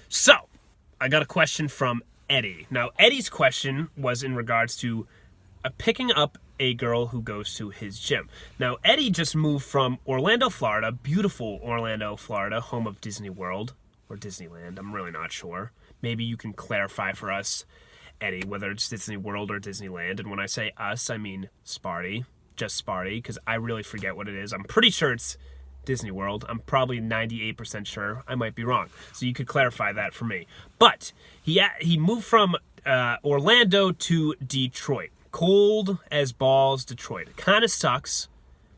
So, I got a question from Eddie. Now, Eddie's question was in regards to picking up a girl who goes to his gym. Now, Eddie just moved from Orlando, Florida, beautiful Orlando, Florida, home of Disney World, or Disneyland, I'm really not sure. Maybe you can clarify for us, Eddie, whether it's Disney World or Disneyland. And when I say us, I mean Sparty, just Sparty, because I really forget what it is. I'm pretty sure it's Disney World. I'm probably 98% sure. I might be wrong. So you could clarify that for me. But he moved from Orlando to Detroit. Cold as balls, Detroit. It kind of sucks,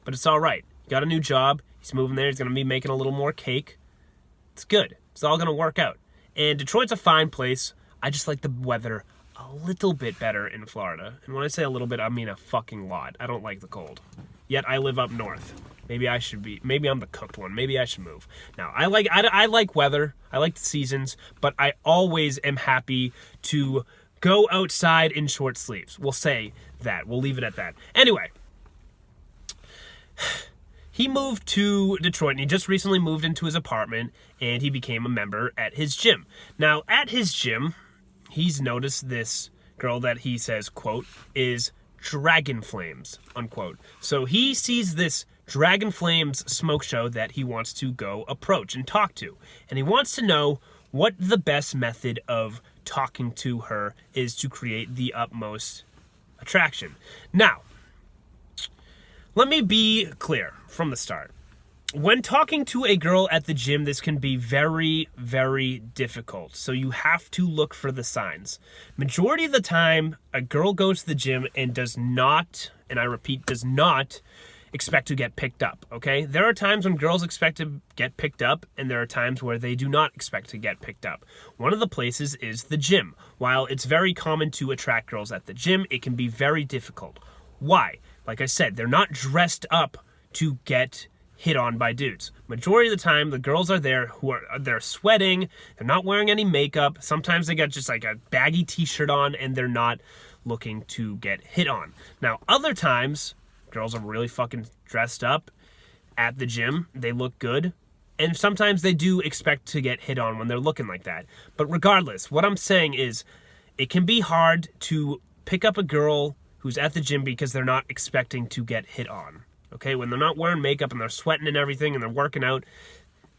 but it's all right. He got a new job. He's moving there. He's going to be making a little more cake. It's good. It's all going to work out. And Detroit's a fine place. I just like the weather a little bit better in Florida. And when I say a little bit, I mean a fucking lot. I don't like the cold. Yet I live up north. Maybe I'm the cooked one. Maybe I should move. Now, I like weather. I like the seasons, but I always am happy to go outside in short sleeves. We'll say that. We'll leave it at that. Anyway, he moved to Detroit, and he just recently moved into his apartment, and he became a member at his gym. Now, at his gym, he's noticed this girl that he says, quote, is Dragon Flames, unquote. So he sees this Dragon Flames smoke show that he wants to go approach and talk to. And he wants to know what the best method of talking to her is to create the utmost attraction. Now, let me be clear from the start. When talking to a girl at the gym, this can be very, very difficult. So you have to look for the signs. Majority of the time, a girl goes to the gym and does not, and I repeat, does not expect to get picked up, okay? There are times when girls expect to get picked up, and there are times where they do not expect to get picked up. One of the places is the gym. While it's very common to attract girls at the gym, it can be very difficult. Why? Like I said, they're not dressed up to get hit on by dudes. Majority of the time, the girls are there they're sweating, they're not wearing any makeup. Sometimes they got just like a baggy t-shirt on, and they're not looking to get hit on. Now, other times, girls are really fucking dressed up at the gym. They look good. And sometimes they do expect to get hit on when they're looking like that. But regardless, what I'm saying is it can be hard to pick up a girl who's at the gym because they're not expecting to get hit on. Okay? When they're not wearing makeup and they're sweating and everything and they're working out,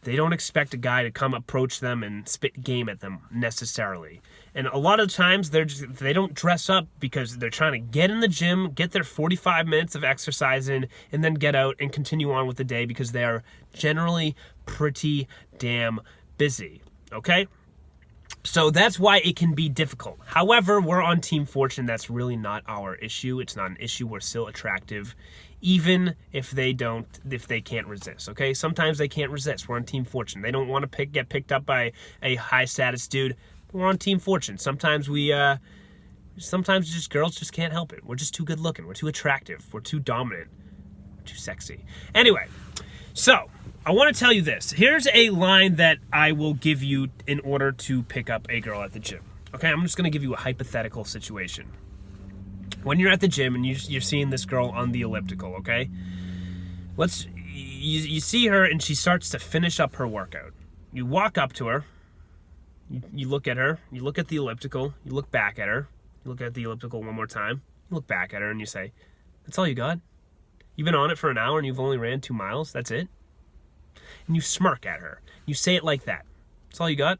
they don't expect a guy to come approach them and spit game at them necessarily. And a lot of times they don't dress up because they're trying to get in the gym, get their 45 minutes of exercise in, and then get out and continue on with the day because they are generally pretty damn busy. Okay? So that's why it can be difficult. However, we're on Team Fortune. That's really not our issue. It's not an issue. We're still attractive, even if they can't resist, okay? Sometimes they can't resist. We're on Team Fortune. They don't want to get picked up by a high-status dude. We're on Team Fortune. Sometimes girls just can't help it. We're just too good-looking. We're too attractive. We're too dominant. We're too sexy. Anyway, so I want to tell you this. Here's a line that I will give you in order to pick up a girl at the gym. Okay, I'm just going to give you a hypothetical situation. When you're at the gym and you're seeing this girl on the elliptical, okay? You see her and she starts to finish up her workout. You walk up to her. You look at her. You look at the elliptical. You look back at her. You look at the elliptical one more time. You look back at her and you say, "That's all you got? You've been on it for an hour and you've only ran 2 miles? That's it?" And you smirk at her. You say it like that. "That's all you got?"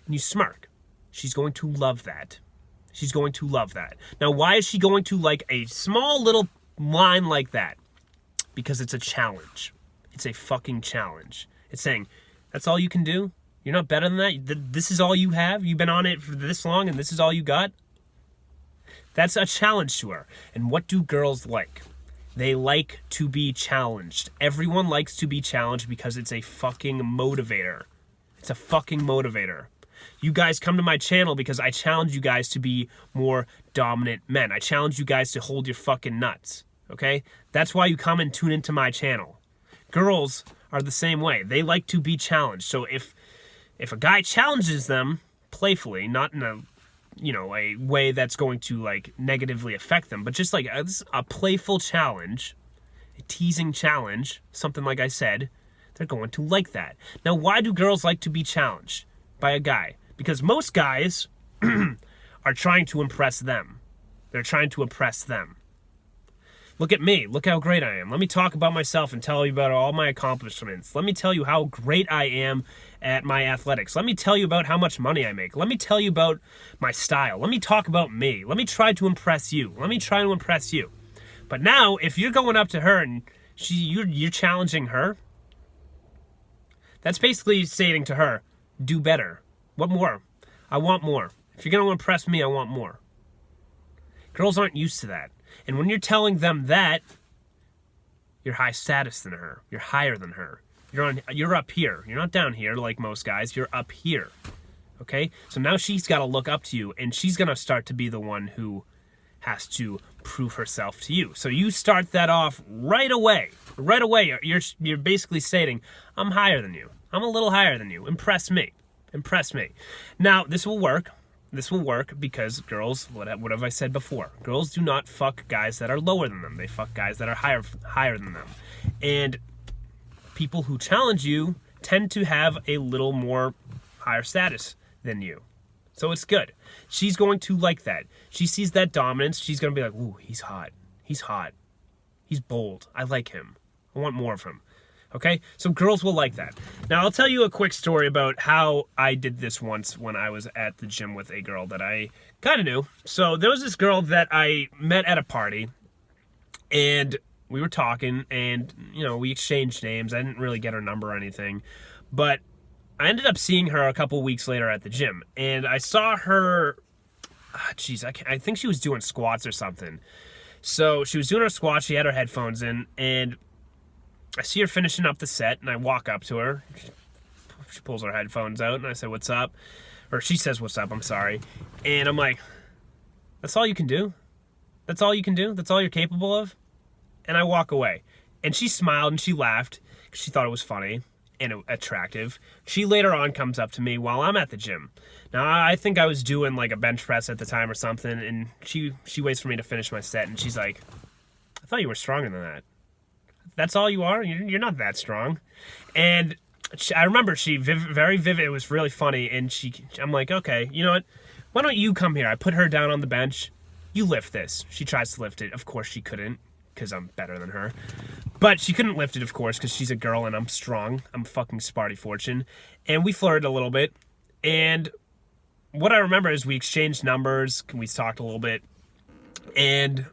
And you smirk. She's going to love that. She's going to love that. Now, why is she going to like a small little line like that? Because it's a challenge. It's a fucking challenge. It's saying, "That's all you can do? You're not better than that? This is all you have? You've been on it for this long and this is all you got?" That's a challenge to her. And what do girls like? They like to be challenged. Everyone likes to be challenged because it's a fucking motivator. It's a fucking motivator. You guys come to my channel because I challenge you guys to be more dominant men. I challenge you guys to hold your fucking nuts. Okay? That's why you come and tune into my channel. Girls are the same way. They like to be challenged. So if a guy challenges them playfully, not in a way that's going to like negatively affect them, but just like a playful challenge, a teasing challenge, something like I said, they're going to like that. Now, why do girls like to be challenged? by a guy. Because most guys are trying to impress them. They're trying to impress them. Look at me. Look how great I am. Let me talk about myself and tell you about all my accomplishments. Let me tell you how great I am at my athletics. Let me tell you about how much money I make. Let me tell you about my style. Let me talk about me. Let me try to impress you. Let me try to impress you. But now, if you're going up to her and you're challenging her, that's basically stating to her, do better. What more? I want more. If you're going to impress me, I want more. Girls aren't used to that. And when you're telling them that, you're high status than her. You're higher than her. You're up here. You're not down here like most guys. You're up here. Okay? So now she's got to look up to you, and she's going to start to be the one who has to prove herself to you. So you start that off right away. Right away, you're basically stating, I'm higher than you. I'm a little higher than you. Impress me. Impress me. Now, this will work. This will work because girls, what have I said before? Girls do not fuck guys that are lower than them. They fuck guys that are higher than them. And people who challenge you tend to have a little more higher status than you. So it's good. She's going to like that. She sees that dominance. She's going to be like, ooh, he's hot. He's hot. He's bold. I like him. I want more of him. Okay? So girls will like that. Now, I'll tell you a quick story about how I did this once when I was at the gym with a girl that I kind of knew. So there was this girl that I met at a party, and we were talking, and, we exchanged names. I didn't really get her number or anything, but I ended up seeing her a couple weeks later at the gym, and I saw her, I think she was doing squats or something. So she was doing her squats, she had her headphones in, and I see her finishing up the set, and I walk up to her. She pulls her headphones out, and I say, what's up? Or she says, what's up, I'm sorry. And I'm like, that's all you can do? That's all you can do? That's all you're capable of? And I walk away. And she smiled, and she laughed, because she thought it was funny and attractive. She later on comes up to me while I'm at the gym. Now, I think I was doing like a bench press at the time or something, and she waits for me to finish my set, and she's like, I thought you were stronger than that. That's all you are? You're not that strong. And I remember she very vivid. It was really funny. And I'm like, okay, you know what? Why don't you come here? I put her down on the bench. You lift this. She tries to lift it. Of course she couldn't, because I'm better than her. But she couldn't lift it, of course, because she's a girl and I'm strong. I'm fucking Sparty Fortune. And we flirted a little bit. And what I remember is we exchanged numbers. We talked a little bit. And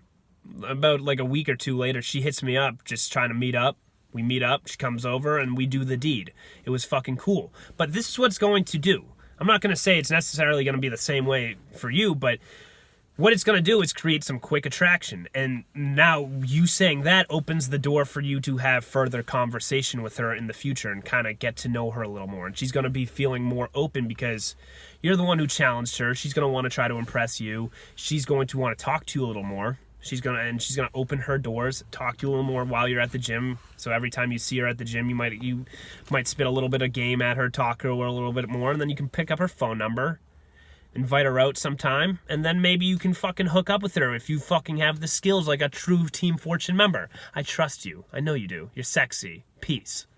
about like a week or two later, she hits me up just trying to meet up. We meet up, she comes over, and we do the deed. It was fucking cool. But this is what it's going to do. I'm not going to say it's necessarily going to be the same way for you, but what it's going to do is create some quick attraction. And now you saying that opens the door for you to have further conversation with her in the future and kind of get to know her a little more. And she's going to be feeling more open because you're the one who challenged her. She's going to want to try to impress you. She's going to want to talk to you a little more. She's gonna open her doors, talk to you a little more while you're at the gym. So every time you see her at the gym, you might spit a little bit of game at her, talk to her a little bit more, and then you can pick up her phone number, invite her out sometime, and then maybe you can fucking hook up with her if you fucking have the skills like a true Team Fortune member. I trust you. I know you do. You're sexy. Peace.